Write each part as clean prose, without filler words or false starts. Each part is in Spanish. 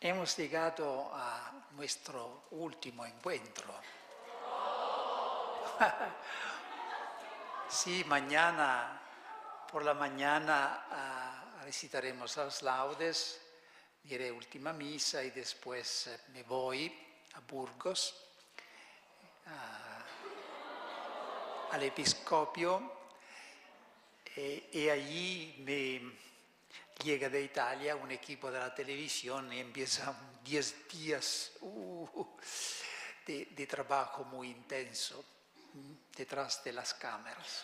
Hemos llegado a nuestro último encuentro. Sí, mañana, por la mañana recitaremos las laudes, diré última misa y después me voy a Burgos, al episcopio, y allí me llega de Italia un equipo de la televisión y empieza 10 días de trabajo muy intenso detrás de las cámaras.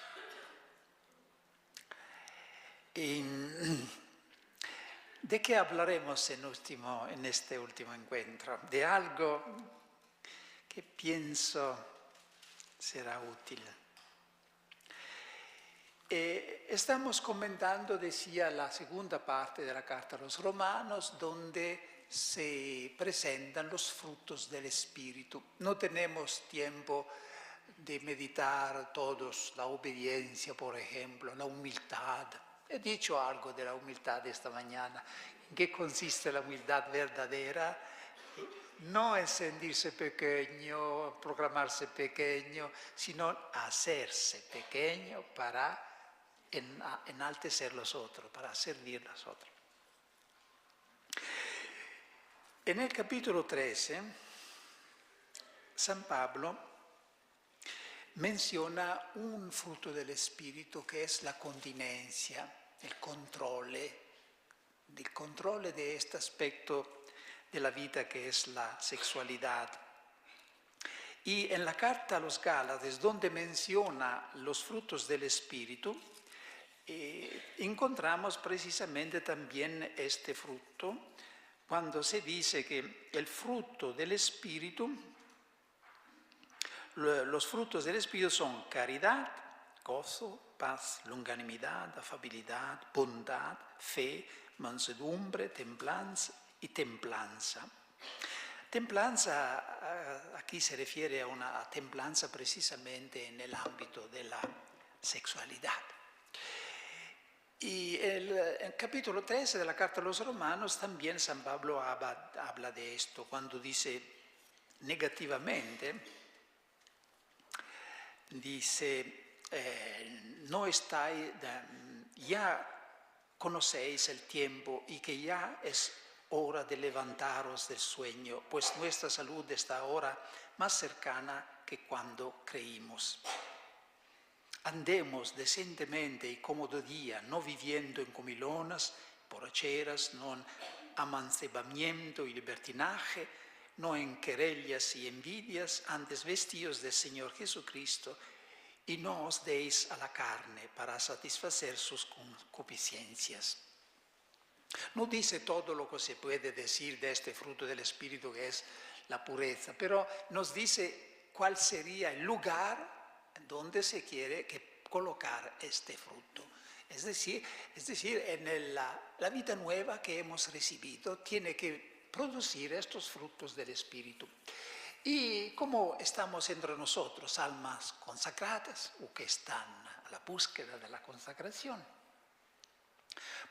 ¿De qué hablaremos en este último encuentro? De algo que pienso será útil. Estamos comentando, decía, la segunda parte de la carta a los romanos, donde se presentan los frutos del Espíritu. No tenemos tiempo de meditar todos la obediencia, por ejemplo, la humildad. He dicho algo de la humildad esta mañana. ¿En qué consiste la humildad verdadera? No es sentirse pequeño, proclamarse pequeño, sino hacerse pequeño para enaltecer a los otros, para servir a los otros. En el capítulo 13, San Pablo menciona un fruto del Espíritu que es la continencia, el control de este aspecto de la vida que es la sexualidad. Y en la carta a los Gálatas, donde menciona los frutos del Espíritu, encontramos precisamente también este fruto, cuando se dice que el fruto del Espíritu, los frutos del Espíritu son caridad, gozo, paz, longanimidad, afabilidad, bondad, fe, mansedumbre, templanza y templanza. Templanza, aquí se refiere a una templanza precisamente en el ámbito de la sexualidad. Y el capítulo 13 de la Carta a los Romanos también San Pablo habla de esto, cuando dice negativamente, dice, no estáis, ya conocéis el tiempo y que ya es hora de levantaros del sueño, pues nuestra salud está ahora más cercana que cuando creímos. Andemos decentemente y cómodo día, no viviendo en comilonas, borracheras, no en amancebamiento y libertinaje, no en querellas y envidias, antes vestidos del Señor Jesucristo, y no os deis a la carne para satisfacer sus concupiscencias. No dice todo lo que se puede decir de este fruto del Espíritu que es la pureza, pero nos dice cuál sería el lugar donde se quiere colocar este fruto. Es decir, en la vida nueva que hemos recibido tiene que producir estos frutos del Espíritu. Y como estamos entre nosotros, almas consagradas o que están a la búsqueda de la consagración,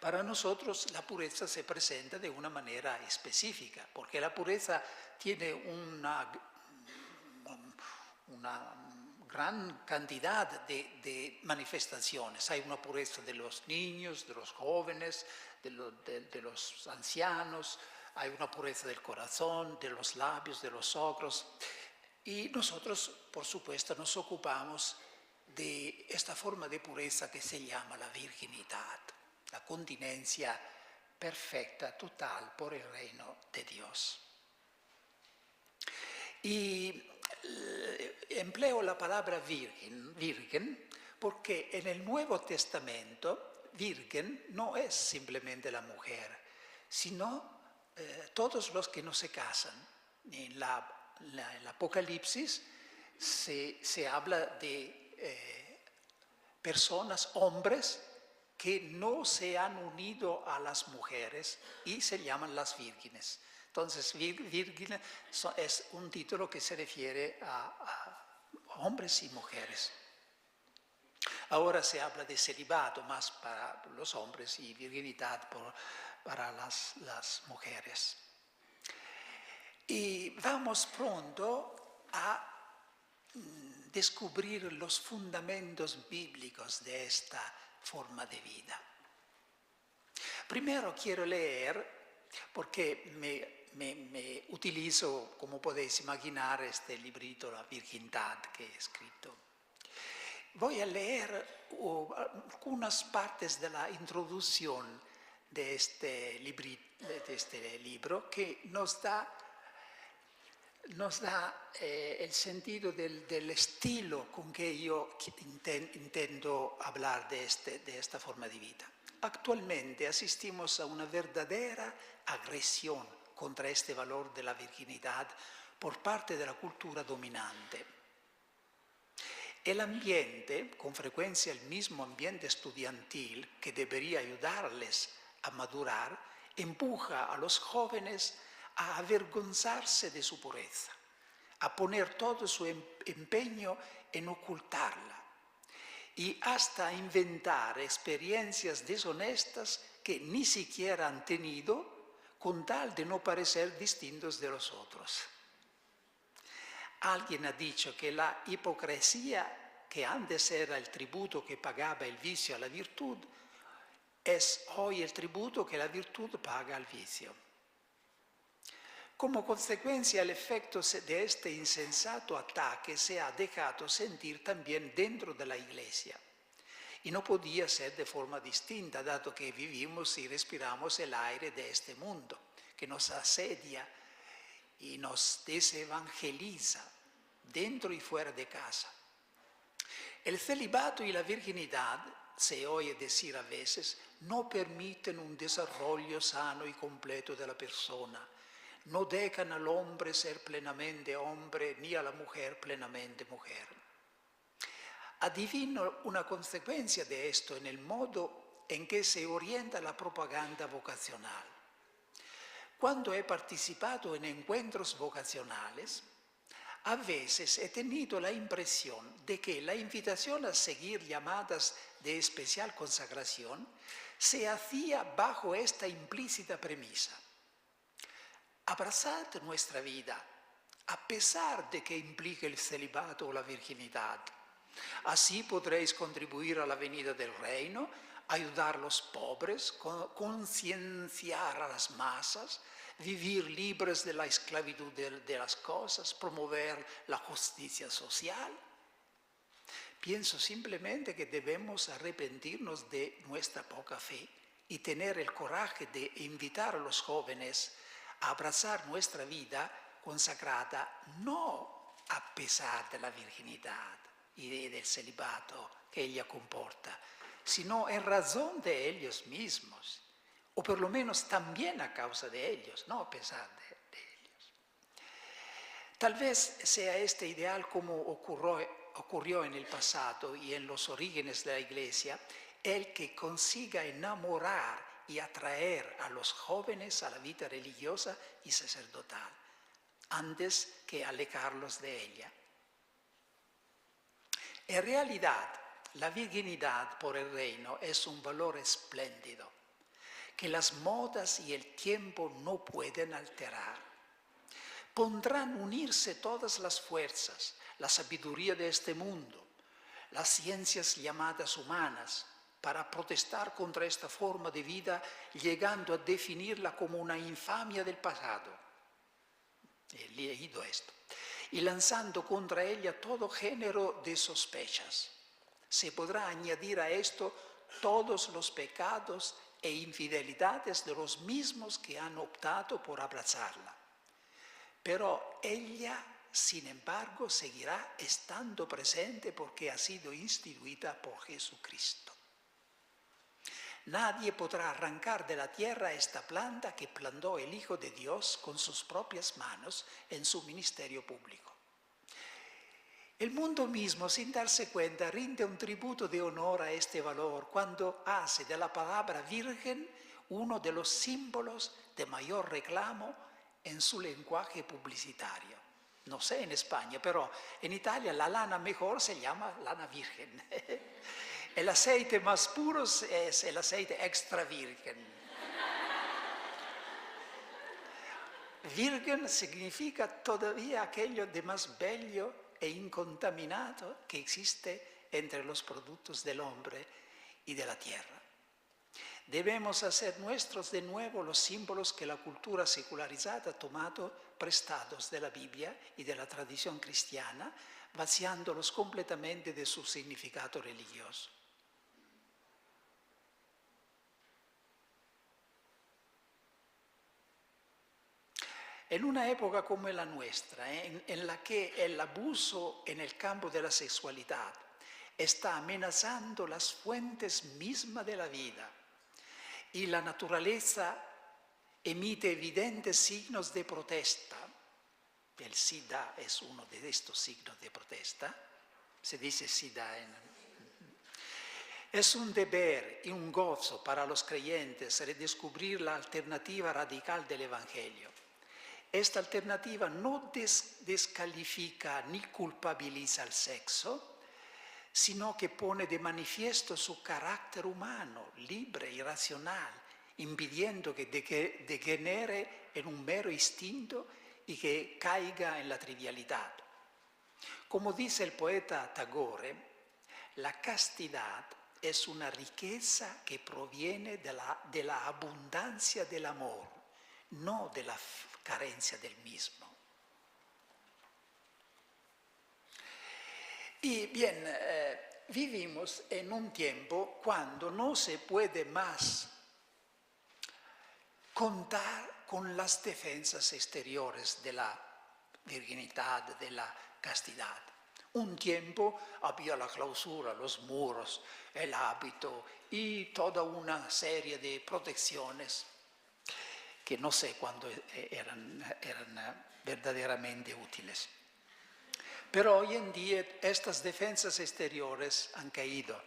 para nosotros la pureza se presenta de una manera específica, porque la pureza tiene una gran cantidad de manifestaciones. Hay una pureza de los niños, de los jóvenes, de los ancianos, hay una pureza del corazón, de los labios, de los ojos. Y nosotros, por supuesto, nos ocupamos de esta forma de pureza que se llama la virginidad, la continencia perfecta, total, por el reino de Dios. Y empleo la palabra virgen, porque en el Nuevo Testamento, virgen no es simplemente la mujer, sino todos los que no se casan. En el Apocalipsis se habla de personas, hombres, que no se han unido a las mujeres y se llaman las vírgenes. Entonces, virgen es un título que se refiere a hombres y mujeres. Ahora se habla de celibato más para los hombres y virginidad para las mujeres. Y vamos pronto a descubrir los fundamentos bíblicos de esta forma de vida. Primero quiero leer, porque me utilizo, como podéis imaginar, este librito, La Virgindad, que he escrito. Voy a leer algunas partes de la introducción de este libro que nos da el sentido del estilo con que yo intento hablar de esta forma de vida. Actualmente asistimos a una verdadera agresión contra este valor de la virginidad por parte de la cultura dominante. El ambiente, con frecuencia el mismo ambiente estudiantil que debería ayudarles a madurar, empuja a los jóvenes a avergonzarse de su pureza, a poner todo su empeño en ocultarla y hasta inventar experiencias deshonestas que ni siquiera han tenido con tal de no parecer distintos de los otros. Alguien ha dicho que la hipocresía, que antes era el tributo que pagaba el vicio a la virtud, es hoy el tributo que la virtud paga al vicio. Como consecuencia, el efecto de este insensato ataque se ha dejado sentir también dentro de la Iglesia. Y no podía ser de forma distinta, dado que vivimos y respiramos el aire de este mundo, que nos asedia y nos desevangeliza, dentro y fuera de casa. El celibato y la virginidad, se oye decir a veces, no permiten un desarrollo sano y completo de la persona. No dejan al hombre ser plenamente hombre, ni a la mujer plenamente mujer. Adivino una consecuencia de esto en el modo en que se orienta la propaganda vocacional. Cuando he participado en encuentros vocacionales, a veces he tenido la impresión de que la invitación a seguir llamadas de especial consagración se hacía bajo esta implícita premisa. Abrazad nuestra vida, a pesar de que implique el celibato o la virginidad. Así podréis contribuir a la venida del reino, ayudar a los pobres, concienciar a las masas, vivir libres de la esclavitud de las cosas, promover la justicia social. Pienso simplemente que debemos arrepentirnos de nuestra poca fe y tener el coraje de invitar a los jóvenes a abrazar nuestra vida consagrada, no a pesar de la virginidad y del celibato que ella comporta, sino en razón de ellos mismos, o por lo menos también a causa de ellos, no a pesar de ellos. Tal vez sea este ideal como ocurrió en el pasado y en los orígenes de la Iglesia, el que consiga enamorar y atraer a los jóvenes a la vida religiosa y sacerdotal, antes que alejarlos de ella. En realidad, la virginidad por el reino es un valor espléndido, que las modas y el tiempo no pueden alterar. Pondrán unirse todas las fuerzas, la sabiduría de este mundo, las ciencias llamadas humanas, para protestar contra esta forma de vida, llegando a definirla como una infamia del pasado. He leído esto. Y lanzando contra ella todo género de sospechas. Se podrá añadir a esto todos los pecados e infidelidades de los mismos que han optado por abrazarla. Pero ella, sin embargo, seguirá estando presente porque ha sido instituida por Jesucristo. Nadie podrá arrancar de la tierra esta planta que plantó el Hijo de Dios con sus propias manos en su ministerio público. El mundo mismo, sin darse cuenta, rinde un tributo de honor a este valor cuando hace de la palabra virgen uno de los símbolos de mayor reclamo en su lenguaje publicitario. No sé en España, pero en Italia la lana mejor se llama lana virgen. El aceite más puro es el aceite extra virgen. Virgen significa todavía aquello de más bello e incontaminado que existe entre los productos del hombre y de la tierra. Debemos hacer nuestros de nuevo los símbolos que la cultura secularizada ha tomado prestados de la Biblia y de la tradición cristiana, vaciándolos completamente de su significado religioso. En una época como la nuestra, en la que el abuso en el campo de la sexualidad está amenazando las fuentes mismas de la vida y la naturaleza emite evidentes signos de protesta, el SIDA es uno de estos signos de protesta, se dice SIDA es un deber y un gozo para los creyentes redescubrir la alternativa radical del Evangelio. Esta alternativa no descalifica ni culpabiliza al sexo, sino que pone de manifiesto su carácter humano, libre y racional, impidiendo que degenere en un mero instinto y que caiga en la trivialidad. Como dice el poeta Tagore, la castidad es una riqueza que proviene de la abundancia del amor, no de la carencia del mismo. Y bien, vivimos en un tiempo cuando no se puede más contar con las defensas exteriores de la virginidad, de la castidad. Un tiempo había la clausura, los muros, el hábito y toda una serie de protecciones que no sé cuándo eran verdaderamente útiles. Pero hoy en día estas defensas exteriores han caído,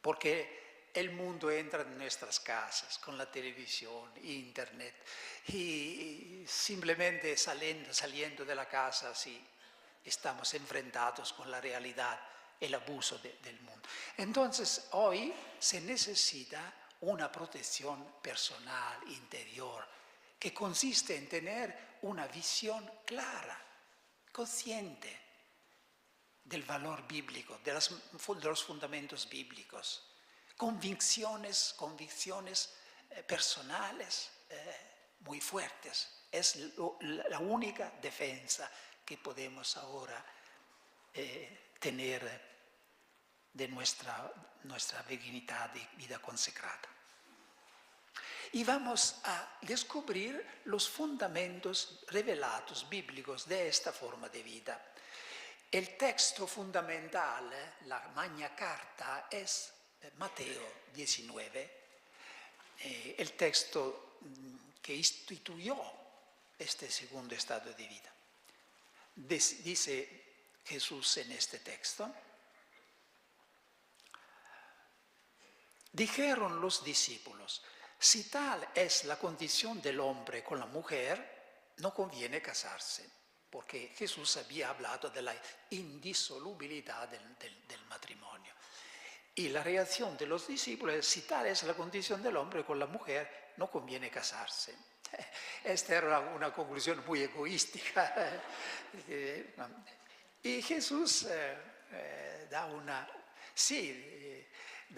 porque el mundo entra en nuestras casas con la televisión, internet, y simplemente saliendo de la casa sí, estamos enfrentados con la realidad, el abuso del mundo. Entonces hoy se necesita una protección personal, interior, que consiste en tener una visión clara, consciente del valor bíblico, de los fundamentos bíblicos, convicciones personales muy fuertes. Es la única defensa que podemos ahora tener de nuestra virginidad y vida consagrada. Y vamos a descubrir los fundamentos revelados bíblicos de esta forma de vida. El texto fundamental, la Magna Carta, es Mateo 19, el texto que instituyó este segundo estado de vida. Dice Jesús en este texto: dijeron los discípulos, si tal es la condición del hombre con la mujer, no conviene casarse, porque Jesús había hablado de la indisolubilidad del matrimonio. Y la reacción de los discípulos es, si tal es la condición del hombre con la mujer, no conviene casarse. Esta era una conclusión muy egoística. Y Jesús da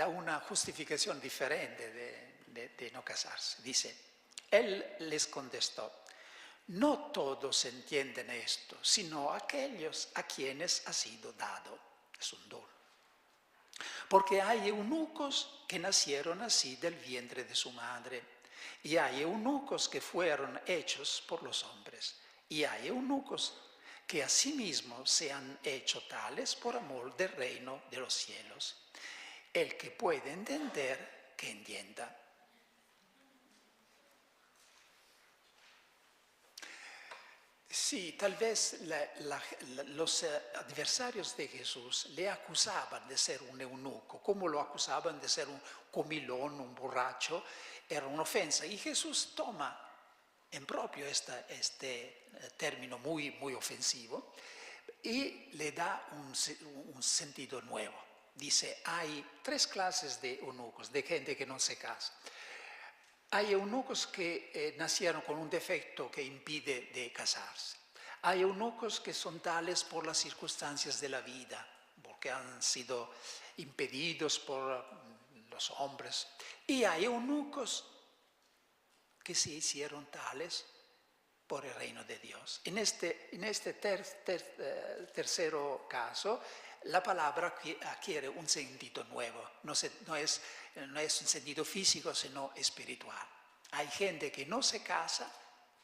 una justificación diferente de no casarse. Dice, él les contestó, no todos entienden esto, sino aquellos a quienes ha sido dado. Es un don. Porque hay eunucos que nacieron así del vientre de su madre, y hay eunucos que fueron hechos por los hombres, y hay eunucos que asimismo se han hecho tales por amor del reino de los cielos. El que puede entender, que entienda. Sí, tal vez los adversarios de Jesús le acusaban de ser un eunuco, como lo acusaban de ser un comilón, un borracho, era una ofensa. Y Jesús toma en propio este término muy, muy ofensivo y le da un sentido nuevo. Dice, hay tres clases de eunucos, de gente que no se casa. hay eunucos que nacieron con un defecto que impide de casarse. Hay eunucos que son tales por las circunstancias de la vida, porque han sido impedidos por los hombres. Y hay eunucos que se hicieron tales por el reino de Dios. En este tercero caso, la palabra adquiere un sentido nuevo, no es un sentido físico, sino espiritual. Hay gente que no se casa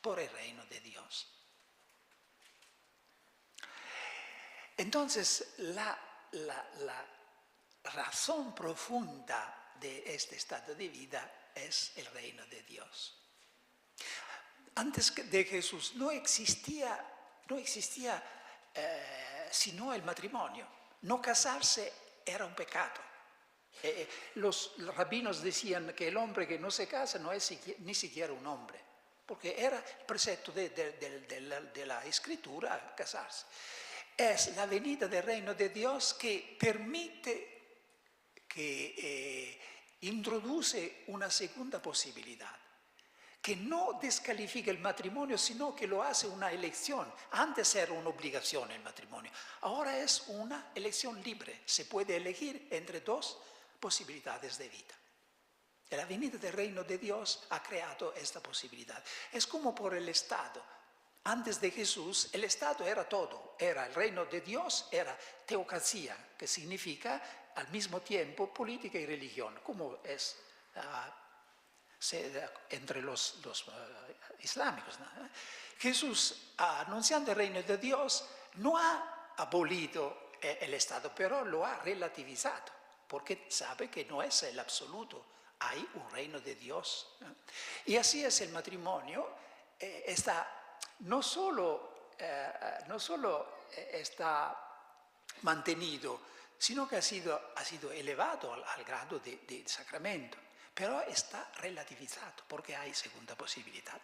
por el reino de Dios. Entonces, la razón profunda de este estado de vida es el reino de Dios. Antes de Jesús no existía sino el matrimonio. No casarse era un pecado. Los rabinos decían que el hombre que no se casa no es ni siquiera un hombre, porque era el precepto de la escritura casarse. Es la venida del reino de Dios que permite, que introduce una segunda posibilidad, que no descalifica el matrimonio, sino que lo hace una elección. Antes era una obligación el matrimonio, ahora es una elección libre. Se puede elegir entre dos posibilidades de vida. Y la venida del reino de Dios ha creado esta posibilidad. Es como por el Estado. Antes de Jesús, el Estado era todo. Era el reino de Dios, era teocracia, que significa al mismo tiempo política y religión, como es entre los islámicos, ¿no? Jesús, anunciando el reino de Dios, no ha abolido el Estado, pero lo ha relativizado, porque sabe que no es el absoluto, hay un reino de Dios. Y así es el matrimonio, no solo está mantenido, sino que ha sido elevado al grado de sacramento. Pero está relativizado porque hay segunda posibilidad.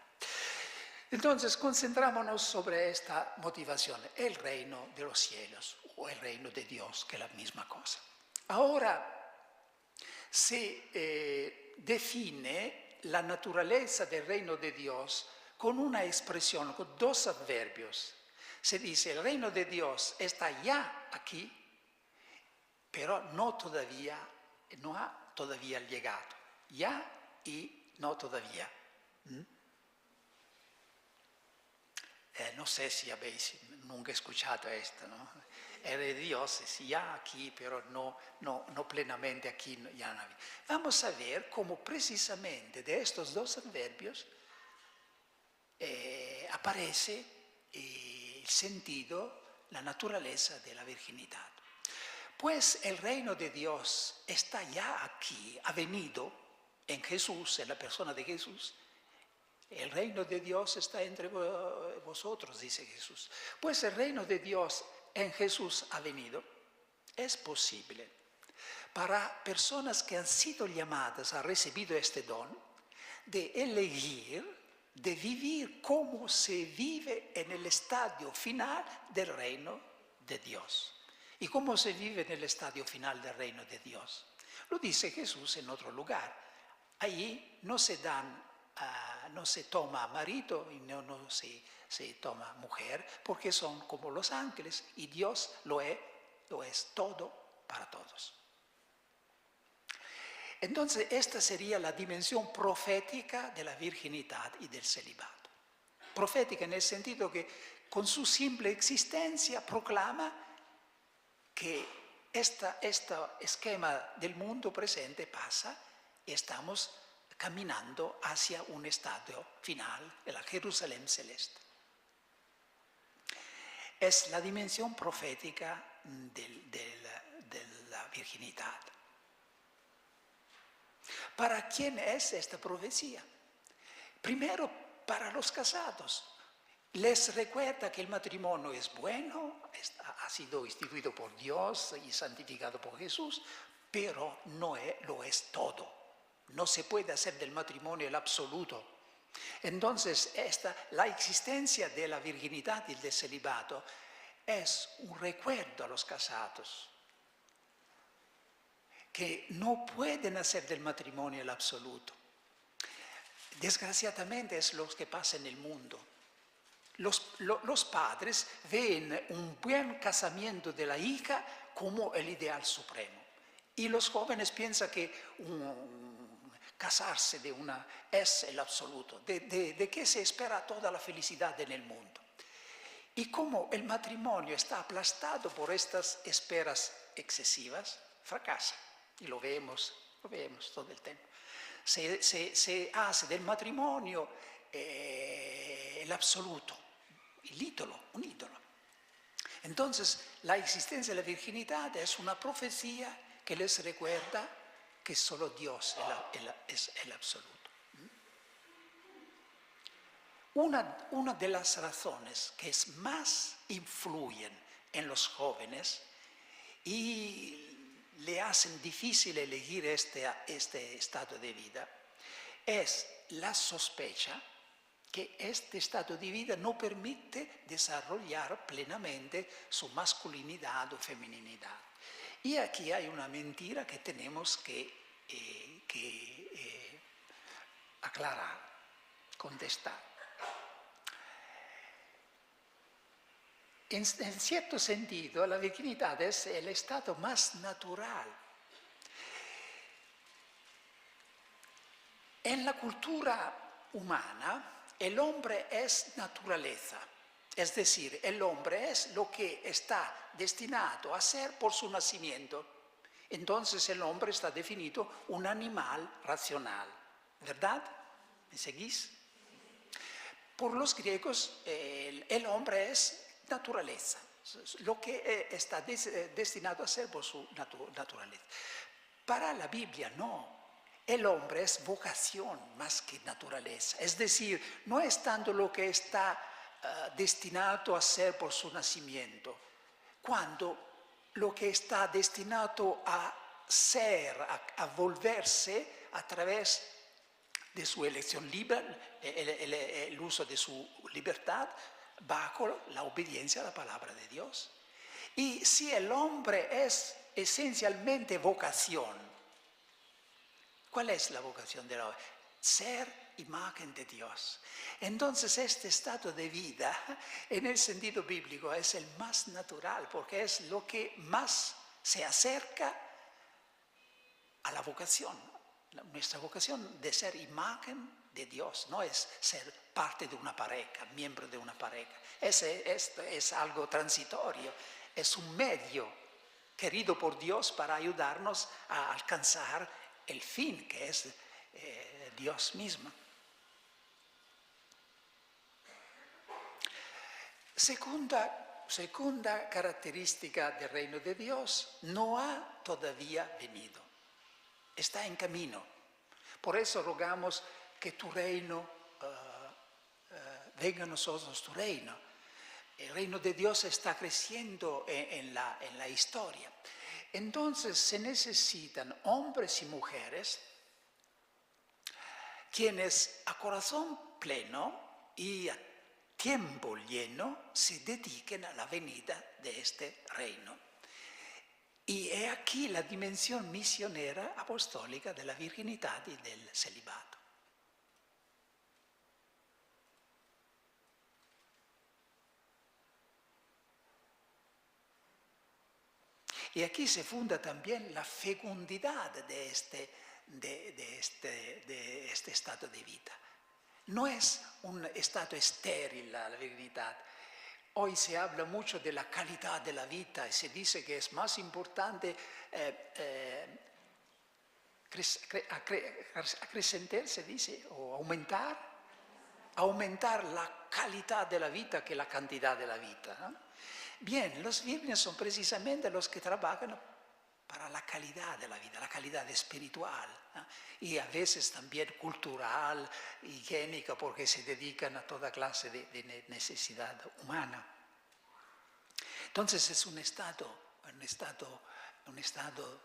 Entonces, concentrémonos sobre esta motivación, el reino de los cielos o el reino de Dios, que es la misma cosa. Ahora se define la naturaleza del reino de Dios con una expresión, con dos adverbios. Se dice, el reino de Dios está ya aquí, pero no ha todavía llegado. Ya y no todavía. No sé si habéis nunca escuchado esto, ¿no? El de Dios es ya aquí, pero no plenamente aquí. Ya no. Vamos a ver cómo precisamente de estos dos adverbios aparece el sentido, la naturaleza de la virginidad. Pues el reino de Dios está ya aquí, ha venido en Jesús, en la persona de Jesús. El reino de Dios está entre vosotros, dice Jesús. Pues el reino de Dios en Jesús ha venido. Es posible para personas que han sido llamadas, han recibido este don, de elegir, de vivir como se vive en el estadio final del reino de Dios. ¿Y cómo se vive en el estadio final del reino de Dios? Lo dice Jesús en otro lugar. Ahí no se toma marido y no se toma mujer, porque son como los ángeles y Dios lo es todo para todos. Entonces, esta sería la dimensión profética de la virginidad y del celibato. Profética en el sentido que con su simple existencia proclama que este esquema del mundo presente pasa y estamos caminando hacia un estadio final, de la Jerusalén celeste. Es la dimensión profética de la virginidad. ¿Para quién es esta profecía? Primero, para los casados. Les recuerda que el matrimonio es bueno, ha sido instituido por Dios y santificado por Jesús, pero no lo es todo. No se puede hacer del matrimonio el absoluto. Entonces, la existencia de la virginidad y del celibato es un recuerdo a los casados, que no pueden hacer del matrimonio el absoluto. Desgraciadamente es lo que pasa en el mundo. Los padres ven un buen casamiento de la hija como el ideal supremo. Y los jóvenes piensan que casarse de una es el absoluto, de que se espera toda la felicidad en el mundo. Y como el matrimonio está aplastado por estas esperas excesivas, fracasa. Y lo vemos todo el tiempo. Se hace del matrimonio el absoluto, un ídolo. Entonces, la existencia de la virginidad es una profecía que les recuerda que solo Dios es el absoluto. Una de las razones que más influyen en los jóvenes y le hacen difícil elegir este estado de vida es la sospecha que este estado de vida no permite desarrollar plenamente su masculinidad o feminidad. Y aquí hay una mentira que tenemos que aclarar, contestar. En cierto sentido, la virginidad es el estado más natural. En la cultura humana, el hombre es naturaleza, es decir, el hombre es lo que está destinado a ser por su nacimiento. Entonces el hombre está definido un animal racional, ¿verdad? ¿Me seguís? Por los griegos, el hombre es naturaleza, lo que está destinado a ser por su naturaleza. Para la Biblia no. El hombre es vocación más que naturaleza. Es decir, no es tanto lo que está destinado a ser por su nacimiento, cuando lo que está destinado a ser, a volverse a través de su elección libre, el uso de su libertad, bajo la obediencia a la palabra de Dios. Y si el hombre es esencialmente vocación, ¿cuál es la vocación del hombre? Ser imagen de Dios. Entonces este estado de vida, en el sentido bíblico, es el más natural, porque es lo que más se acerca a la vocación. Nuestra vocación de ser imagen de Dios no es ser parte de una pareja, miembro de una pareja. Es algo transitorio, es un medio querido por Dios para ayudarnos a alcanzar el fin, que es Dios mismo. Segunda característica del reino de Dios, no ha todavía venido, está en camino. Por eso rogamos que tu reino, venga a nosotros tu reino. El reino de Dios está creciendo en la historia. Entonces se necesitan hombres y mujeres quienes a corazón pleno y a tiempo lleno se dediquen a la venida de este reino. Y he aquí la dimensión misionera apostólica de la virginidad y del celibato. Y aquí se funda también la fecundidad de este estado de vida. No es un estado estéril la virginidad. Hoy se habla mucho de la calidad de la vida y se dice que es más importante acrecentar, se dice, o aumentar la calidad de la vida que la cantidad de la vida, ¿no? Bien, los vírgenes son precisamente los que trabajan para la calidad de la vida, la calidad espiritual, ¿no? Y a veces también cultural, higiénica, porque se dedican a toda clase de necesidad humana. Entonces es un estado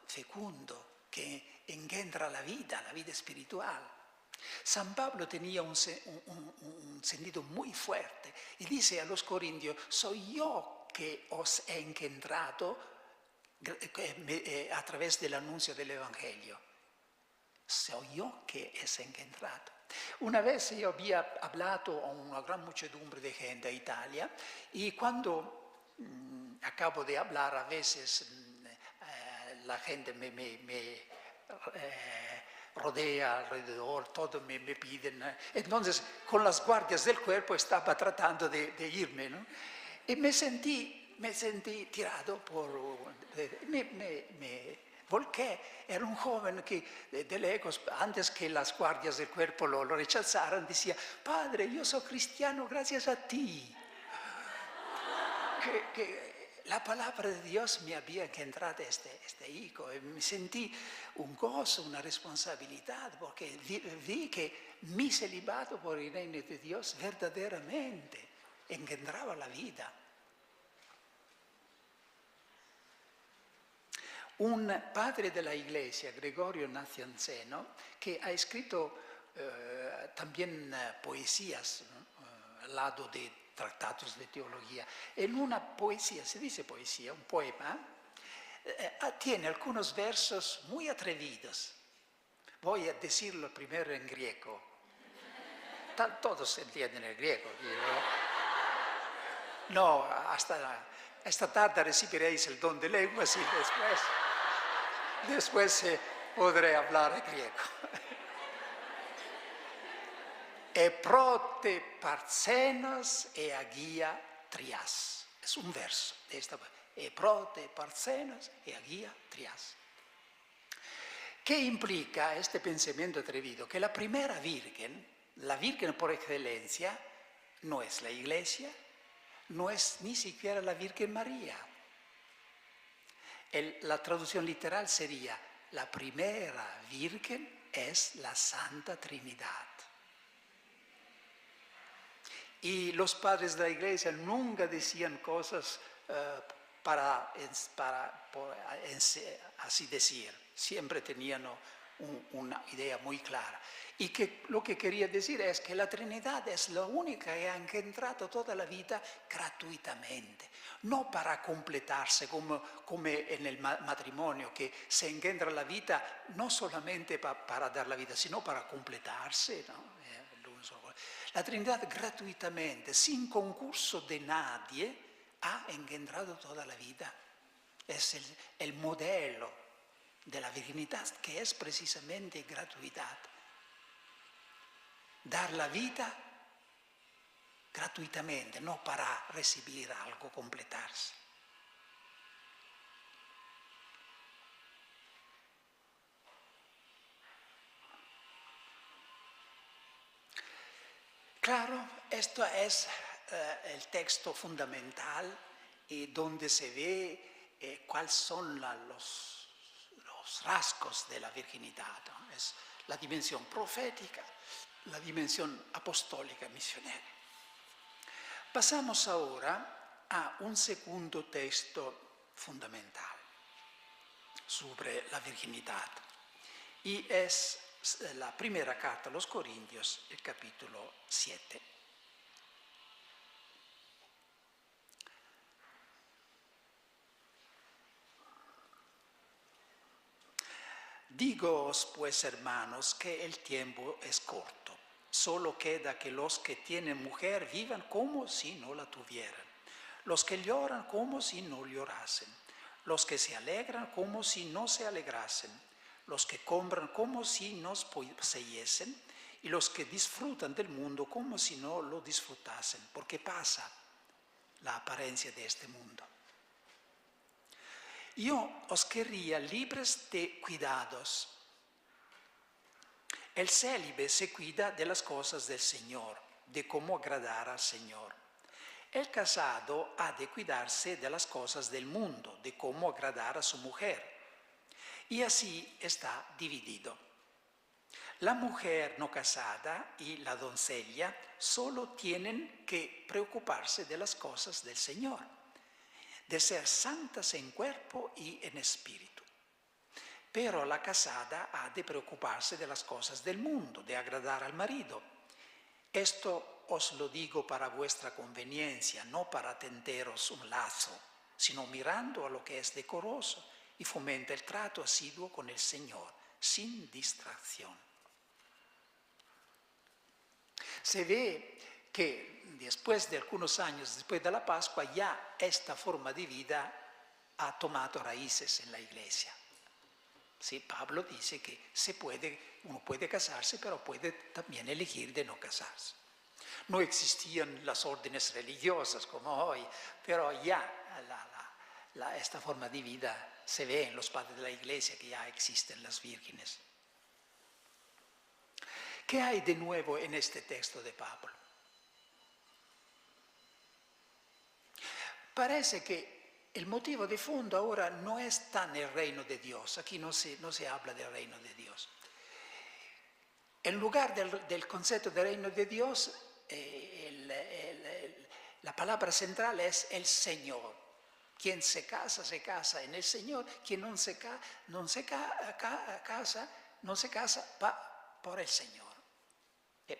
fecundo que engendra la vida espiritual. San Pablo tenía un sentido muy fuerte y dice a los corintios: soy yo que os he engendrado a través del anuncio del Evangelio. Soy yo que os he engendrado. Una vez yo había hablado a una gran muchedumbre de gente en Italia y cuando acabo de hablar a veces la gente me rodea alrededor, todos me piden. Entonces, con las guardias del cuerpo estaba tratando de irme, ¿no? Y me sentí tirado me volqué. Era un joven que de lejos, antes que las guardias del cuerpo lo rechazaran, decía: Padre, yo soy cristiano gracias a ti. Que la palabra de Dios me había encontrado este hijo y me sentí un gozo, una responsabilidad, porque vi que mi celibato por el reino de Dios verdaderamente engendraba la vida. Un padre de la iglesia, Gregorio Nacianceno, que ha escrito también poesías, ¿no? Al lado de tratados de teología. En una poesía, se dice poesía, un poema, tiene algunos versos muy atrevidos. Voy a decirlo primero en griego. Todos entienden el griego. No, hasta esta tarde recibiréis el don de lenguas y después podré hablar en griego. Eprote parcenos e agia trias. Es un verso de esta poesía. Eprote parcenos e agia trias. ¿Qué implica este pensamiento atrevido? Que la primera virgen, la virgen por excelencia, no es la iglesia, no es ni siquiera la Virgen María. La traducción literal sería: la primera virgen es la Santa Trinidad. Y los padres de la iglesia nunca decían cosas así decir. Siempre tenían una idea muy clara. Y que lo que quería decir es que la Trinidad es la única que ha engendrado toda la vida gratuitamente. No para completarse como en el matrimonio, que se engendra la vida no solamente para dar la vida, sino para completarse, ¿no? La Trinidad gratuitamente, sin concurso de nadie, ha engendrado toda la vida. Es el modelo de la virginidad, que es precisamente gratuidad. Dar la vida gratuitamente, no para recibir algo, completarse. Claro, esto es el texto fundamental y donde se ve cuáles son los rasgos de la virginidad, ¿no? Es la dimensión profética, la dimensión apostólica misionera. Pasamos ahora a un segundo texto fundamental sobre la virginidad y es la primera carta a los Corintios, el capítulo 7. Dígoos pues, hermanos, que el tiempo es corto. Solo queda que los que tienen mujer vivan como si no la tuvieran, los que lloran como si no llorasen, los que se alegran como si no se alegrasen, los que compran como si no poseyesen y los que disfrutan del mundo como si no lo disfrutasen, porque pasa la apariencia de este mundo. Yo os querría libres de cuidados. El célibe se cuida de las cosas del Señor, de cómo agradar al Señor. El casado ha de cuidarse de las cosas del mundo, de cómo agradar a su mujer. Y así está dividido. La mujer no casada y la doncella solo tienen que preocuparse de las cosas del Señor, de ser santas en cuerpo y en espíritu. Pero la casada ha de preocuparse de las cosas del mundo, de agradar al marido. Esto os lo digo para vuestra conveniencia, no para tenderos un lazo, sino mirando a lo que es decoroso y fomenta el trato asiduo con el Señor, sin distracción. se ve que después de algunos años, después de la Pascua, ya esta forma de vida ha tomado raíces en la Iglesia. Sí, Pablo dice que uno puede casarse, pero puede también elegir de no casarse. No existían las órdenes religiosas como hoy, pero ya esta forma de vida se ve en los padres de la Iglesia, que ya existen las vírgenes. ¿Qué hay de nuevo en este texto de Pablo? Parece que el motivo de fondo ahora no es tan el reino de Dios. Aquí no se habla del reino de Dios. En lugar del concepto de reino de Dios, la palabra central es el Señor. Quien se casa en el Señor. Quien no se casa, va por el Señor.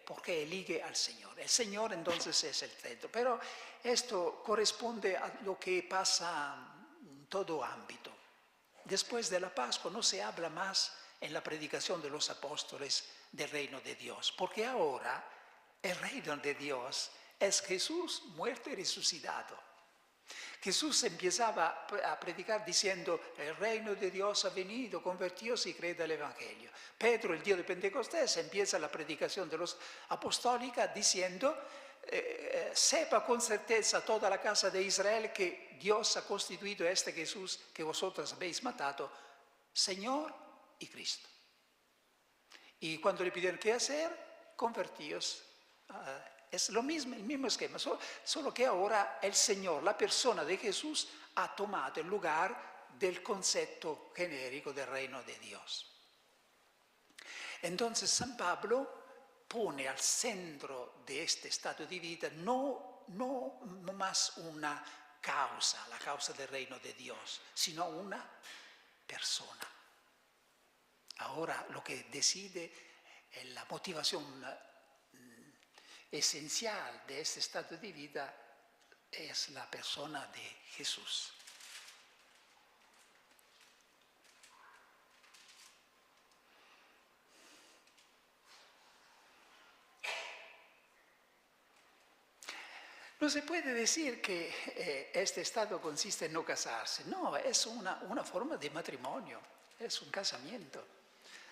Porque elige al Señor. El Señor entonces es el centro. Pero esto corresponde a lo que pasa en todo ámbito. Después de la Pascua no se habla más en la predicación de los apóstoles del reino de Dios, porque ahora el reino de Dios es Jesús muerto y resucitado. Jesús empezaba a predicar diciendo: el reino de Dios ha venido, convertíos y creed al Evangelio. Pedro, el día de Pentecostés, empieza la predicación de los apostólica diciendo: sepa con certeza toda la casa de Israel que Dios ha constituido a este Jesús que vosotros habéis matado, Señor y Cristo. Y cuando le pidieron qué hacer, convertíos. Es lo mismo, el mismo esquema, solo que ahora el Señor, la persona de Jesús, ha tomado el lugar del concepto genérico del reino de Dios. Entonces San Pablo pone al centro de este estado de vida no más una causa, la causa del reino de Dios, sino una persona. Ahora lo que decide es la motivación esencial de este estado de vida es la persona de Jesús. No se puede decir que este estado consiste en no casarse. No, es una forma de matrimonio, es un casamiento.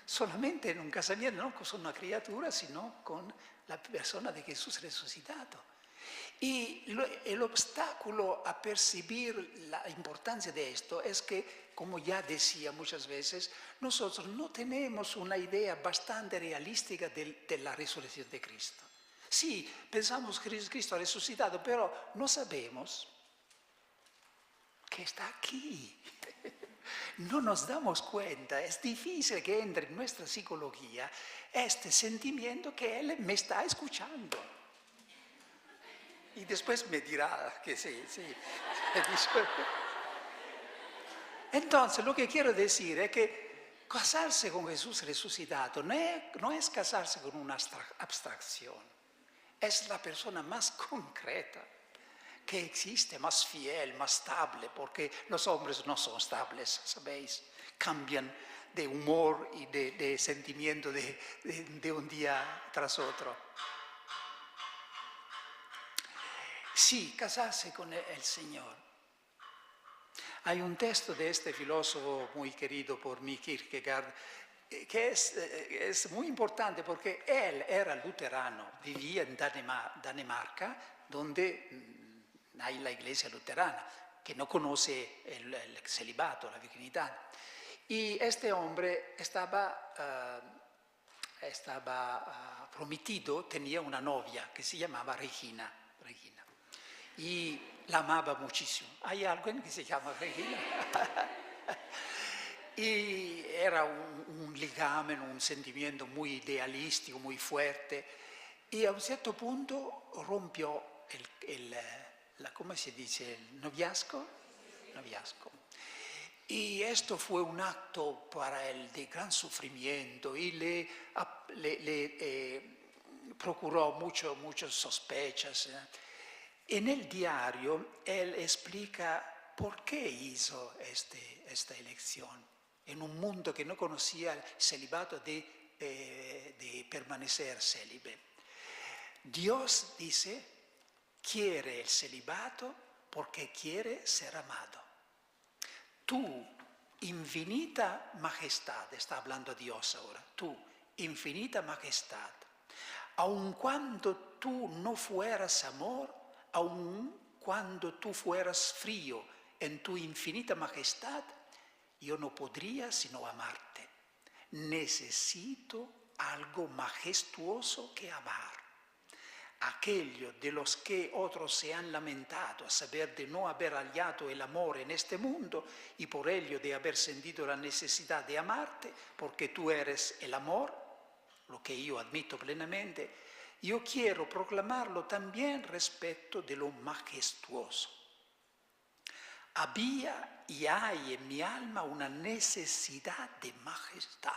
Solamente en un casamiento, no con una criatura, sino con la persona de Jesús resucitado. Y el obstáculo a percibir la importancia de esto es que, como ya decía muchas veces, nosotros no tenemos una idea bastante realística de la resurrección de Cristo. Sí, pensamos que Cristo ha resucitado, pero no sabemos que está aquí. No nos damos cuenta, es difícil que entre en nuestra psicología este sentimiento que Él me está escuchando. Y después me dirá que sí. Entonces, lo que quiero decir es que casarse con Jesús resucitado no es casarse con una abstracción, es la persona más concreta que existe, más fiel, más estable, porque los hombres no son estables, ¿sabéis? Cambian de humor y de sentimiento de un día tras otro. Sí, casarse con el Señor. Hay un texto de este filósofo muy querido por mí, Kierkegaard, que es muy importante porque él era luterano, vivía en Dinamarca, donde hay la iglesia luterana, que no conoce el celibato, la virginidad. Y este hombre estaba prometido, tenía una novia que se llamaba Regina. Y la amaba muchísimo. ¿Hay alguien que se llama Regina? Y era un ligamen, un sentimiento muy idealístico, muy fuerte. Y a un cierto punto rompió ¿cómo se dice? ¿El noviazgo? Y esto fue un acto para él de gran sufrimiento y le procuró muchas sospechas. En el diario él explica por qué hizo esta elección en un mundo que no conocía el celibato de permanecer célibe. Dios dice, quiere el celibato porque quiere ser amado. Tú, infinita majestad, está hablando Dios ahora, tú, infinita majestad, aun cuando tú no fueras amor, aun cuando tú fueras frío en tu infinita majestad, yo no podría sino amarte. Necesito algo majestuoso que amar. Aquello de los que otros se han lamentado a saber de no haber hallado el amor en este mundo y por ello de haber sentido la necesidad de amarte, porque tú eres el amor, lo que yo admito plenamente, yo quiero proclamarlo también respecto de lo majestuoso. Había y hay en mi alma una necesidad de majestad,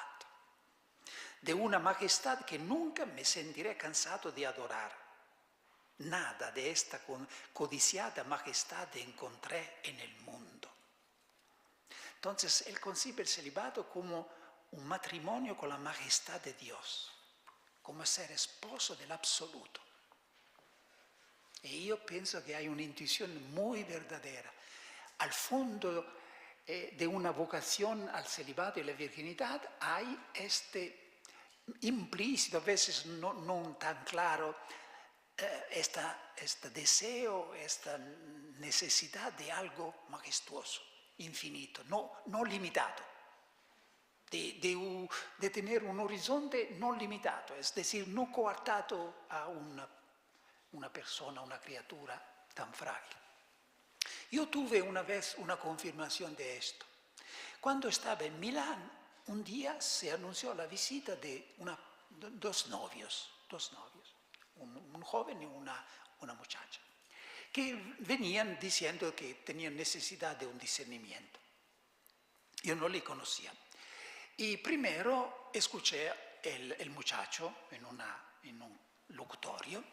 de una majestad que nunca me sentiré cansado de adorar. Nada de esta codiciada majestad encontré en el mundo. Entonces, él concibe el celibato como un matrimonio con la majestad de Dios, como ser esposo del absoluto. Y yo pienso que hay una intuición muy verdadera. Al fondo de una vocación al celibato y la virginidad hay este implícito, a veces no tan claro, este deseo, esta necesidad de algo majestuoso, infinito, no limitado, de tener un horizonte no limitado, es decir, no coartado a una persona, una criatura tan frágil. Yo tuve una vez una confirmación de esto. Cuando estaba en Milán, un día se anunció la visita de dos novios, un joven y una muchacha, que venían diciendo que tenían necesidad de un discernimiento. Yo no le conocía. Y primero escuché el muchacho en un locutorio.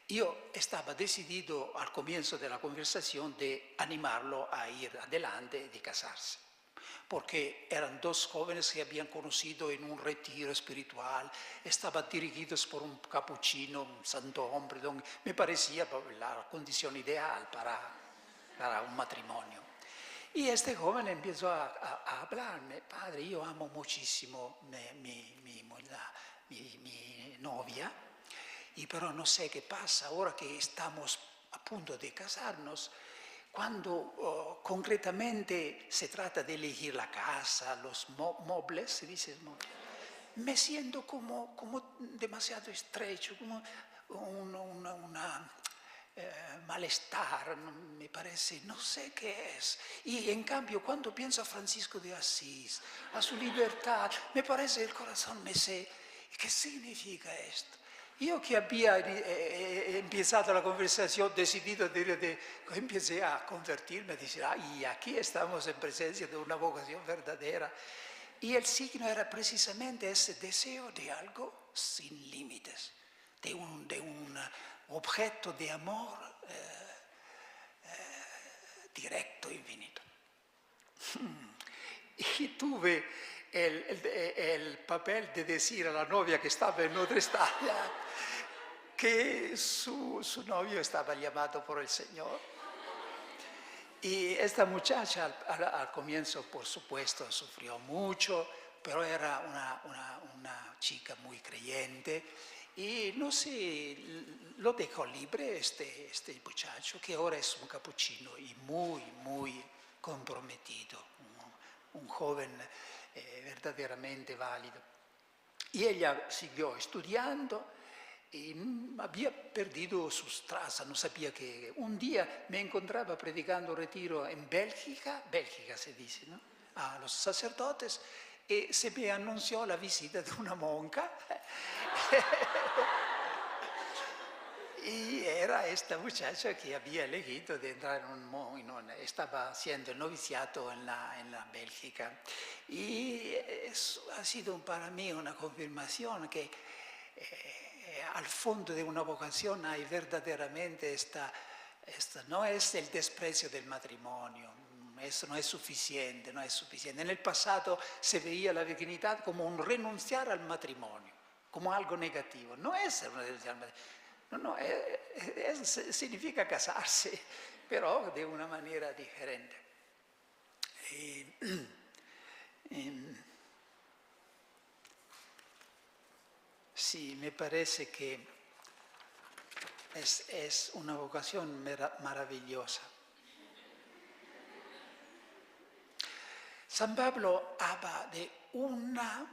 Yo estaba decidido al comienzo de la conversación de animarlo a ir adelante y de casarse, porque eran dos jóvenes que habían conocido en un retiro espiritual, estaban dirigidos por un capuchino, un santo hombre, me parecía la condición ideal para un matrimonio. Y este joven empezó a hablarme: padre, yo amo muchísimo mi novia, y pero no sé qué pasa ahora que estamos a punto de casarnos. Cuando concretamente se trata de elegir la casa, los muebles, se dice, me siento como demasiado estrecho, como malestar, me parece, no sé qué es. Y en cambio, cuando pienso a Francisco de Asís, a su libertad, me parece el corazón me dice, ¿qué significa esto? Io che había empezado la conversación, decidido empecé a convertirme, a decir, y aquí estamos en presencia de una vocación verdadera. Y el signo era precisamente ese deseo de algo sin límites, de un objeto de amor directo, infinito. Y tuve el papel de decir a la novia que estaba en otra estancia que su novio estaba llamado por el Señor. Y esta muchacha al comienzo, por supuesto, sufrió mucho, pero era una chica muy creyente. Y no sé, lo dejó libre este muchacho, que ahora es un capuchino y muy comprometido, un joven verdaderamente válido. Y ella siguió estudiando y había perdido sus trazas, no sabía que... Un día me encontraba predicando retiro en Bélgica se dice, ¿no?, a los sacerdotes, y se me anunció la visita de una monja. Y era esta muchacha que había elegido de entrar estaba haciendo el noviciato en la Bélgica. Y eso ha sido para mí una confirmación que al fondo de una vocación hay verdaderamente no es el desprecio del matrimonio, eso no es suficiente. En el pasado se veía la virginidad como un renunciar al matrimonio, como algo negativo. No es renunciar al matrimonio. No, no, significa casarsi, però di una maniera differente. Sí, me parece que es una vocación maravillosa. San Pablo habla de una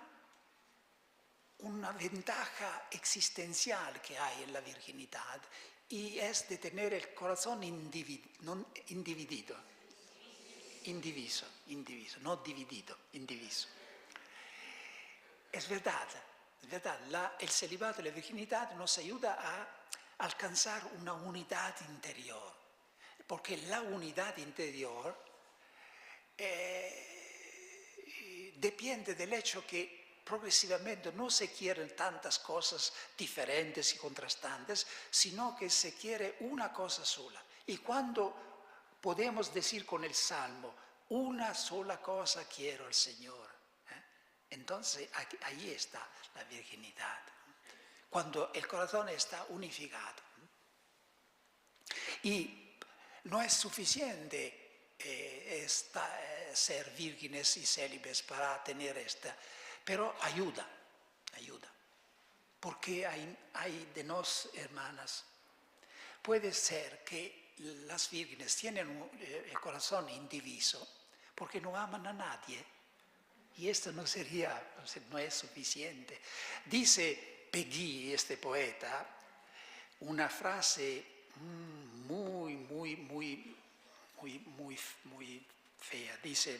ventaja existencial que hay en la virginidad y es de tener el corazón indiviso, no dividido, indiviso. Es verdad, el celibato y la virginidad nos ayuda a alcanzar una unidad interior, porque la unidad interior depende del hecho que progresivamente no se quieren tantas cosas diferentes y contrastantes, sino que se quiere una cosa sola. Y cuando podemos decir con el Salmo, una sola cosa quiero al Señor, entonces ahí está la virginidad, cuando el corazón está unificado. Y no es suficiente ser vírgenes y célibes para tener esta, pero ayuda, porque hay de nos, hermanas, puede ser que las vírgenes tienen el corazón indiviso porque no aman a nadie, y esto no es suficiente. Dice Peggy, este poeta, una frase muy fea. Dice: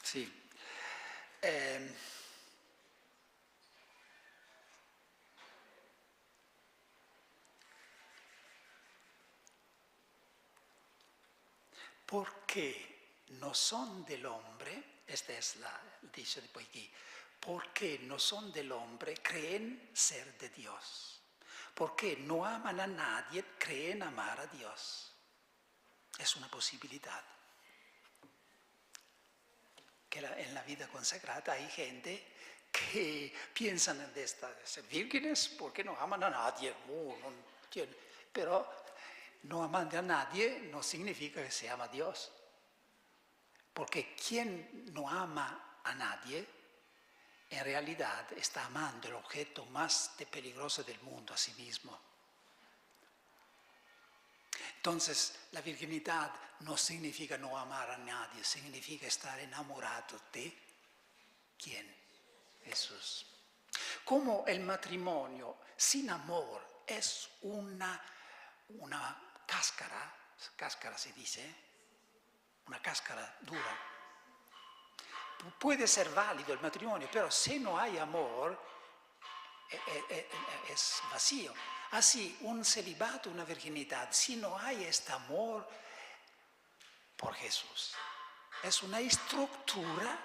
sí, porque no son del hombre, esta es la dice de Peggy, porque no son del hombre, creen ser de Dios. Porque no aman a nadie, creen amar a Dios. Es una posibilidad. Que en la vida consagrada hay gente que piensan en estas vírgenes porque no aman a nadie. Pero no amar a nadie no significa que se ama a Dios. Porque quien no ama a nadie, en realidad está amando el objeto más peligroso del mundo, a sí mismo. Entonces, la virginidad no significa no amar a nadie, significa estar enamorado de ¿quién? Jesús. Como el matrimonio sin amor es una cáscara se dice, una cáscara dura. Puede ser válido el matrimonio, pero si no hay amor, es vacío. Así, un celibato, una virginidad, si no hay este amor por Jesús, es una estructura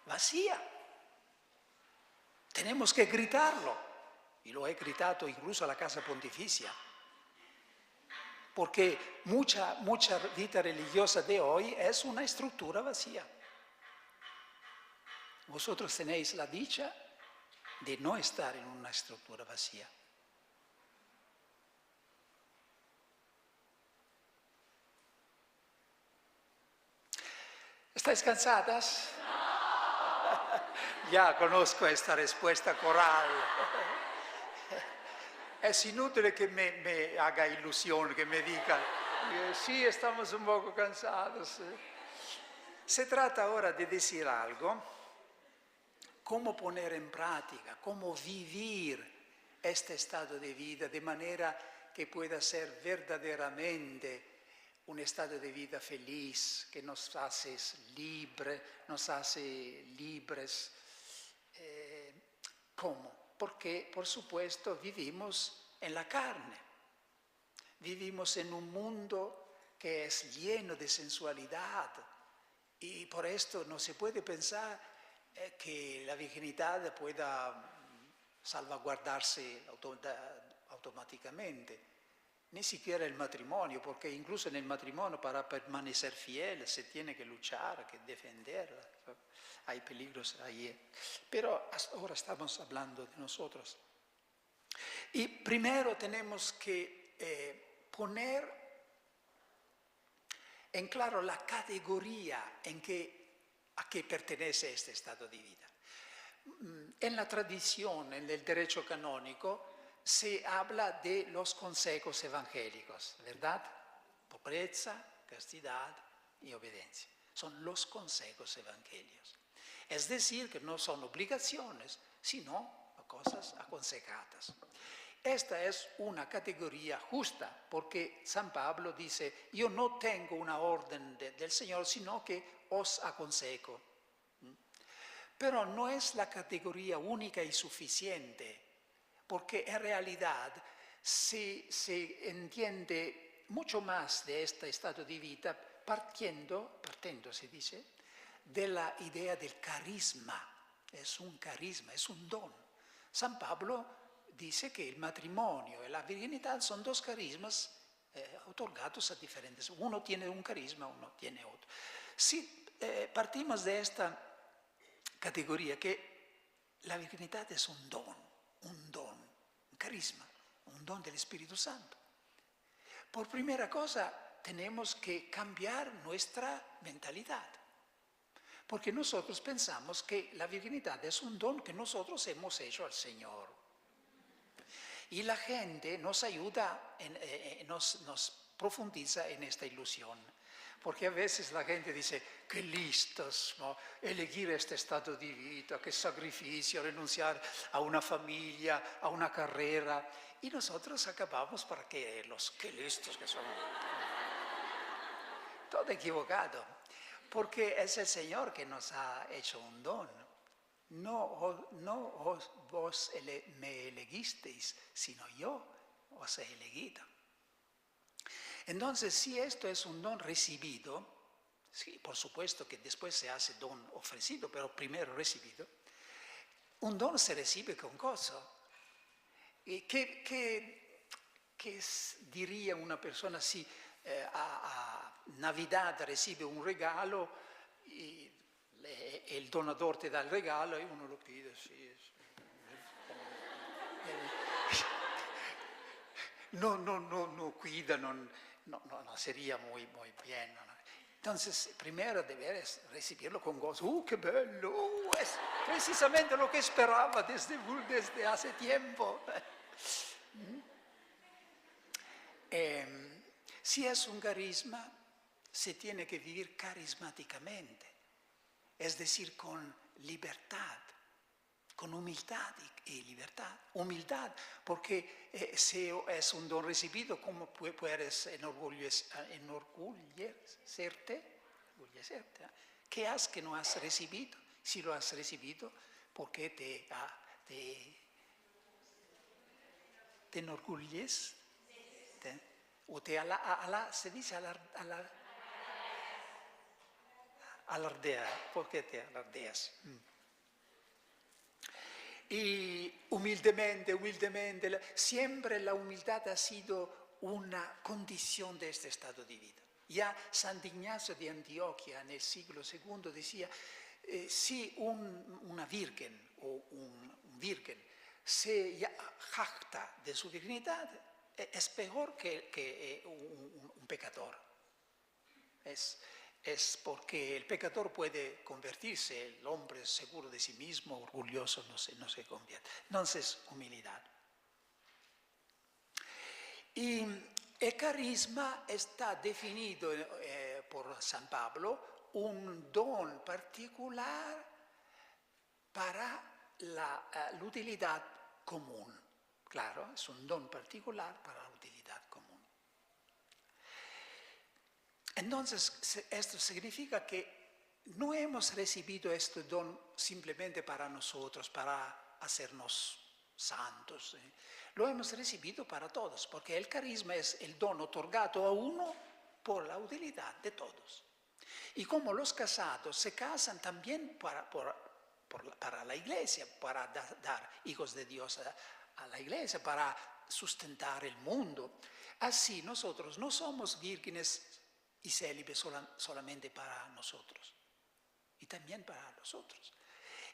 vacía. Tenemos que gritarlo, y lo he gritado incluso a la Casa Pontificia, porque mucha vida religiosa de hoy es una estructura vacía. Vosotros tenéis la dicha de no estar en una estructura vacía. ¿Estáis cansadas? Ya conozco esta respuesta coral. Es inútil que me haga ilusión, que me diga, sí, estamos un poco cansados. Se trata ahora de decir algo, cómo poner en práctica, cómo vivir este estado de vida de manera que pueda ser verdaderamente un estado de vida feliz, que nos hace libres. ¿Cómo? Porque, por supuesto, vivimos en la carne. Vivimos en un mundo que es lleno de sensualidad y por esto no se puede pensar que la virginidad pueda salvaguardarse automáticamente. ni siquiera el matrimonio, porque incluso en el matrimonio para permanecer fiel se tiene que luchar, que defenderla. Hay peligros ahí. Pero hasta ahora estamos hablando de nosotros. Y primero tenemos que poner en claro la categoría a que pertenece este estado de vida. En la tradición, en el derecho canónico, se habla de los consejos evangélicos, ¿verdad? Pobreza, castidad y obediencia. Son los consejos evangélicos. Es decir, que no son obligaciones, sino cosas aconsejadas. Esta es una categoría justa, porque San Pablo dice, yo no tengo una orden del Señor, sino que os aconsejo. Pero no es la categoría única y suficiente, porque en realidad se entiende mucho más de este estado de vida partiendo se dice, de la idea del carisma. Es un carisma, es un don. San Pablo dice que el matrimonio y la virginidad son dos carismas otorgados a diferentes. Uno tiene un carisma, uno tiene otro. Si partimos de esta categoría que la virginidad es un don, un carisma, un don del Espíritu Santo. Por primera cosa, tenemos que cambiar nuestra mentalidad, porque nosotros pensamos que la virginidad es un don que nosotros hemos hecho al Señor. Y la gente nos ayuda, nos profundiza en esta ilusión. Porque a veces la gente dice, qué listos, ¿no? Elegir este estado de vida, qué sacrificio, renunciar a una familia, a una carrera. Y nosotros acabamos para creerlos, qué listos que son. Todo equivocado, porque es el Señor que nos ha hecho un don. No vos me elegisteis, sino yo os he elegido. Entonces, si esto es un don recibido, sí, por supuesto que después se hace don ofrecido, pero primero recibido, un don se recibe con gozo. ¿Y qué diría una persona si a Navidad recibe un regalo y el donador te da el regalo y uno lo pide? Sí, no cuida, no sería muy bien. ¿No? Entonces, primero debes recibirlo con gozo. ¡Qué bello! Es precisamente lo que esperaba desde hace tiempo. Si es un carisma, se tiene que vivir carismáticamente, es decir, con libertad, con humildad y libertad. Humildad, porque si es un don recibido, ¿cómo puedes enorgullecerte? ¿Qué has que no has recibido? Si lo has recibido, ¿por qué te enorgulleces? O se dice alardea. ¿Por qué te alardeas? Y humildemente, siempre la humildad ha sido una condición de este estado de vida. Ya San Ignacio de Antioquia en el siglo II decía, si una virgen o un virgen se jacta de su virginidad, es peor que un pecador. Es porque el pecador puede convertirse, el hombre seguro de sí mismo, orgulloso, no se convierte. Entonces, humildad. Y el carisma está definido por San Pablo, un don particular para la utilidad común. Claro, es un don particular para la utilidad común. Entonces, esto significa que no hemos recibido este don simplemente para nosotros, para hacernos santos. Lo hemos recibido para todos, porque el carisma es el don otorgado a uno por la utilidad de todos. Y como los casados se casan también para la iglesia, para dar hijos de Dios a la iglesia, para sustentar el mundo. Así nosotros no somos vírgenes y célibes solamente para nosotros, y también para los otros.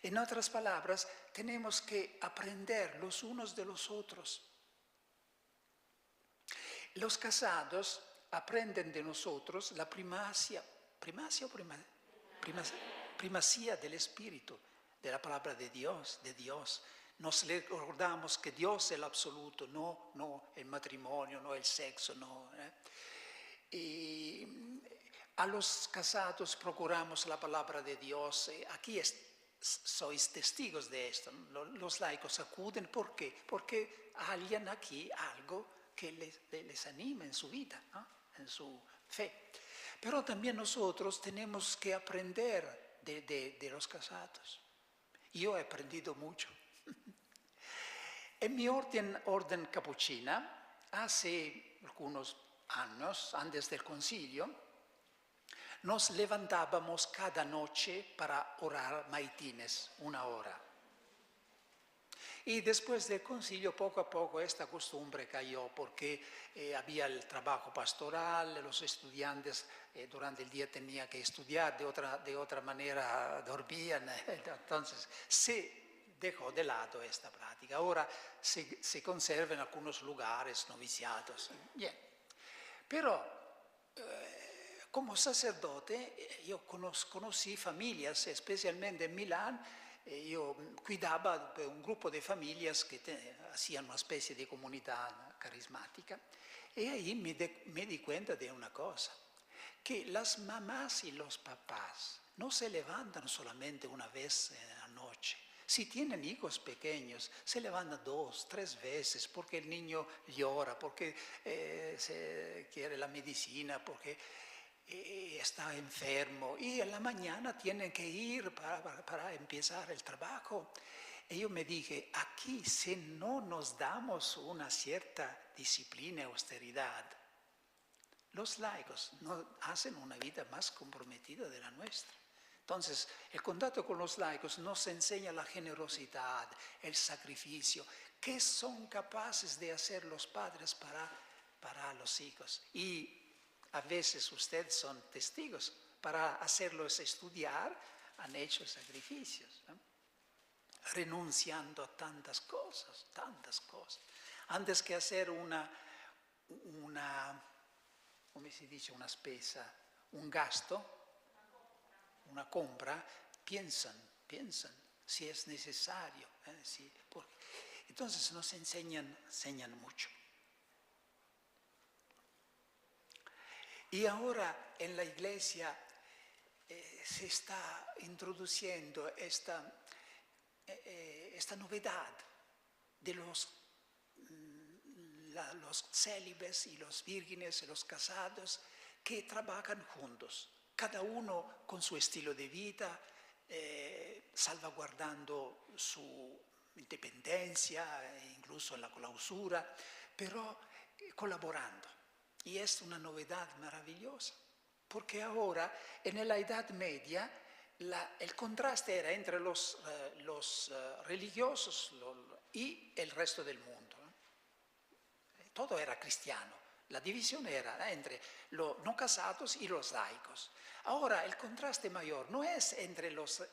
En otras palabras, tenemos que aprender los unos de los otros. Los casados aprenden de nosotros la primacía del Espíritu, de la palabra de Dios. Nos recordamos que Dios es el absoluto, no el matrimonio, no el sexo, no. Y a los casados procuramos la palabra de Dios. Aquí sois testigos de esto. Los laicos acuden, ¿por qué? Porque hayan aquí algo que les anima en su vida, ¿no? En su fe. Pero también nosotros tenemos que aprender de los casados. Yo he aprendido mucho. En mi orden capuchina, hace algunos años, antes del concilio, nos levantábamos cada noche para orar maitines, 1 hora. Y después del concilio, poco a poco, esta costumbre cayó porque había el trabajo pastoral, los estudiantes durante el día tenían que estudiar, de otra manera dormían, entonces se dejó de lado esta práctica. Ahora se conserva en algunos lugares noviciados. Bien. Pero como sacerdote yo conocí familias, especialmente en Milán. Yo cuidaba de un grupo de familias que hacían una especie de comunidad carismática, y ahí me di cuenta de una cosa, que las mamás y los papás no se levantan solamente una vez en la noche. Si tienen hijos pequeños, se levantan 2, 3 veces porque el niño llora, porque se quiere la medicina, porque está enfermo, y en la mañana tienen que ir para empezar el trabajo. Y yo me dije, aquí si no nos damos una cierta disciplina y austeridad, los laicos no hacen una vida más comprometida de la nuestra. Entonces, el contacto con los laicos nos enseña la generosidad, el sacrificio, que son capaces de hacer los padres para los hijos. Y a veces ustedes son testigos, para hacerlos estudiar han hecho sacrificios, ¿no? Renunciando a tantas cosas. Antes que hacer una come si dice, una spesa, un gasto, una compra, piensan si es necesario. Entonces nos enseñan mucho. Y ahora en la Iglesia se está introduciendo esta novedad de los célibes y los vírgenes y los casados que trabajan juntos, cada uno con su estilo de vida, salvaguardando su independencia, incluso en la clausura, pero colaborando. Y es una novedad maravillosa, porque ahora en la Edad Media el contraste era entre los religiosos y el resto del mundo. Todo era cristiano. La división era entre los no casados y los laicos. Ahora el contraste mayor no es entre los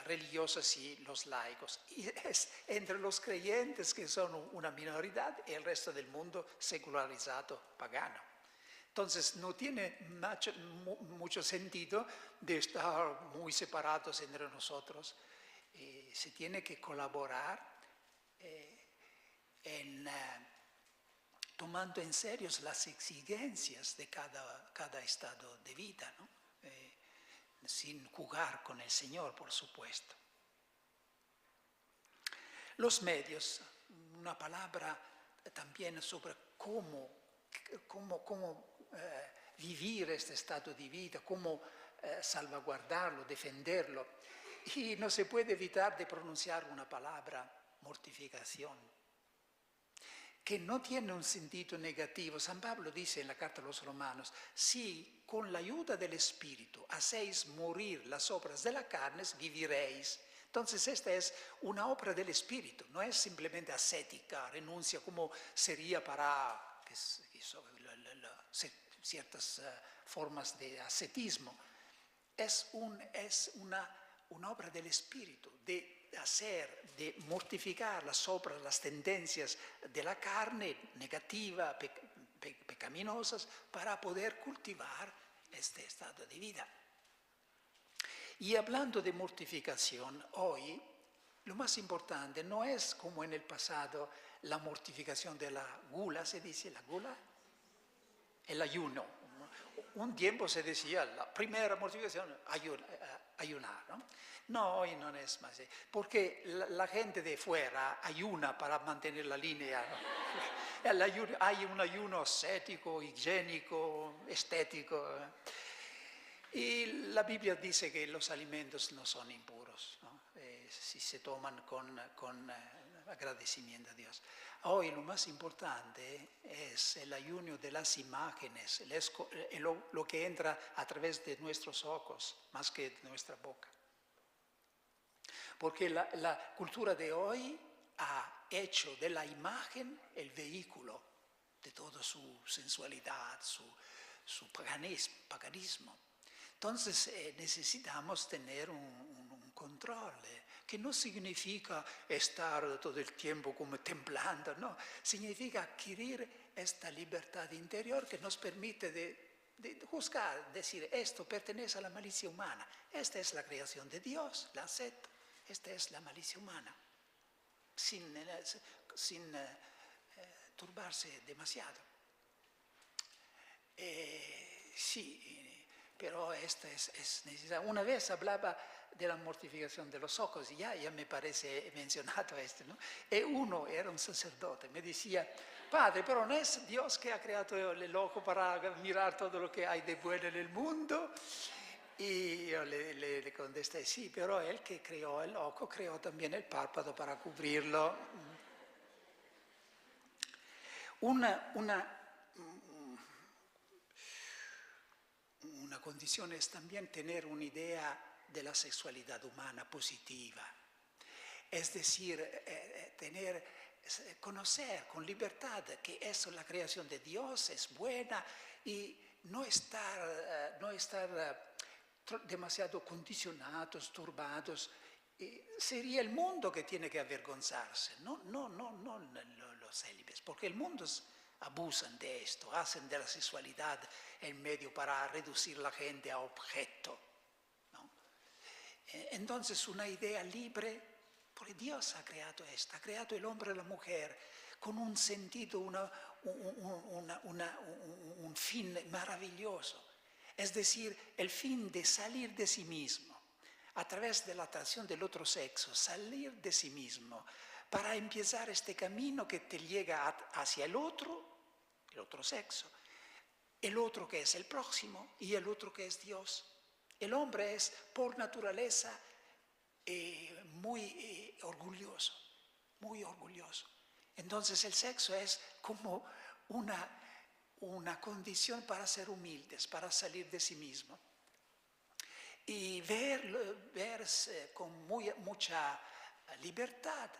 religiosos y los laicos, es entre los creyentes, que son una minoridad, y el resto del mundo secularizado, pagano. Entonces no tiene mucho sentido de estar muy separados entre nosotros. Se tiene que colaborar tomando en serio las exigencias de cada estado de vida, ¿no? Sin jugar con el Señor, por supuesto. Los medios, una palabra también sobre cómo vivir este estado de vida, cómo salvaguardarlo, defenderlo. Y no se puede evitar de pronunciar una palabra, mortificación, que no tiene un sentido negativo. San Pablo dice en la carta a los Romanos: si con la ayuda del Espíritu hacéis morir las obras de la carne, viviréis. Entonces esta es una obra del espíritu, no es simplemente ascética, renuncia como sería para ciertas formas de ascetismo. Es una obra del espíritu, de mortificar las obras, las tendencias de la carne negativa, pecaminosas, para poder cultivar este estado de vida. Y hablando de mortificación, hoy lo más importante no es como en el pasado la mortificación de la gula, ¿se dice la gula? El ayuno. Un tiempo se decía, la primera mortificación, ayunar, ¿no? No, hoy no es más así, porque la gente de fuera ayuna para mantener la línea, ¿no? Hay un ayuno ascético, higiénico, estético. Y la Biblia dice que los alimentos no son impuros, ¿no? Si se toman con agradecimiento a Dios. Hoy lo más importante es el ayuno de las imágenes, lo que entra a través de nuestros ojos, más que de nuestra boca. Porque la cultura de hoy ha hecho de la imagen el vehículo de toda su sensualidad, su paganismo. Entonces necesitamos tener un control, que no significa estar todo el tiempo como temblando, no, significa adquirir esta libertad interior que nos permite de juzgar, decir, esto pertenece a la malicia humana, esta es la creación de Dios, la acepto, esta es la malicia humana, sin turbarse demasiado. Sí, pero esto es necesario. Una vez hablaba de la mortificación de los ojos, y ya me parece mencionado esto, ¿no? Y uno era un sacerdote, me decía, padre, pero no es Dios que ha creado el ojo para mirar todo lo que hay de bueno en el mundo. Y yo le contesté, sí, pero él que creó el ojo, creó también el párpado para cubrirlo. Una condición es también tener una idea de la sexualidad humana positiva. Es decir, conocer con libertad que eso, la creación de Dios, es buena y no estar demasiado condicionados, turbados. Sería el mundo que tiene que avergonzarse, no los célibes, porque el mundo abusan de esto, hacen de la sexualidad el medio para reducir la gente a objeto, ¿no? Entonces una idea libre, porque Dios ha creado esto, ha creado el hombre y la mujer con un sentido, un fin maravilloso. Es decir, el fin de salir de sí mismo, a través de la atracción del otro sexo, salir de sí mismo, para empezar este camino que te llega hacia el otro sexo, el otro que es el próximo y el otro que es Dios. El hombre es por naturaleza muy orgulloso, muy orgulloso. Entonces el sexo es como una condición para ser humildes, para salir de sí mismo. Y verse con mucha libertad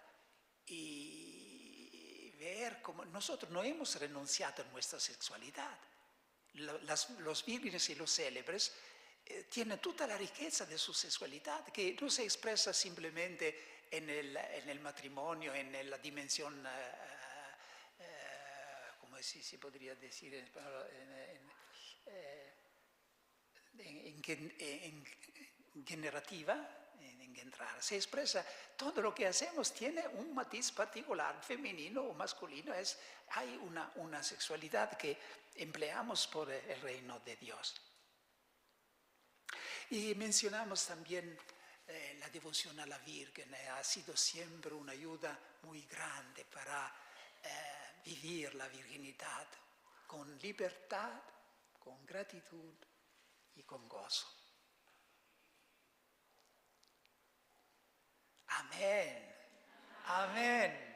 y ver cómo nosotros no hemos renunciado a nuestra sexualidad. Los vírgenes y los célebres tienen toda la riqueza de su sexualidad, que no se expresa simplemente en el matrimonio, en la dimensión, ¿cómo se podría decir en español? Generativa, en engendrar. Se expresa, todo lo que hacemos tiene un matiz particular, femenino o masculino, hay una sexualidad que empleamos por el reino de Dios. Y mencionamos también la devoción a la Virgen, ha sido siempre una ayuda muy grande para vivir la virginidad con libertad, con gratitud y con gozo. Amén. Amén.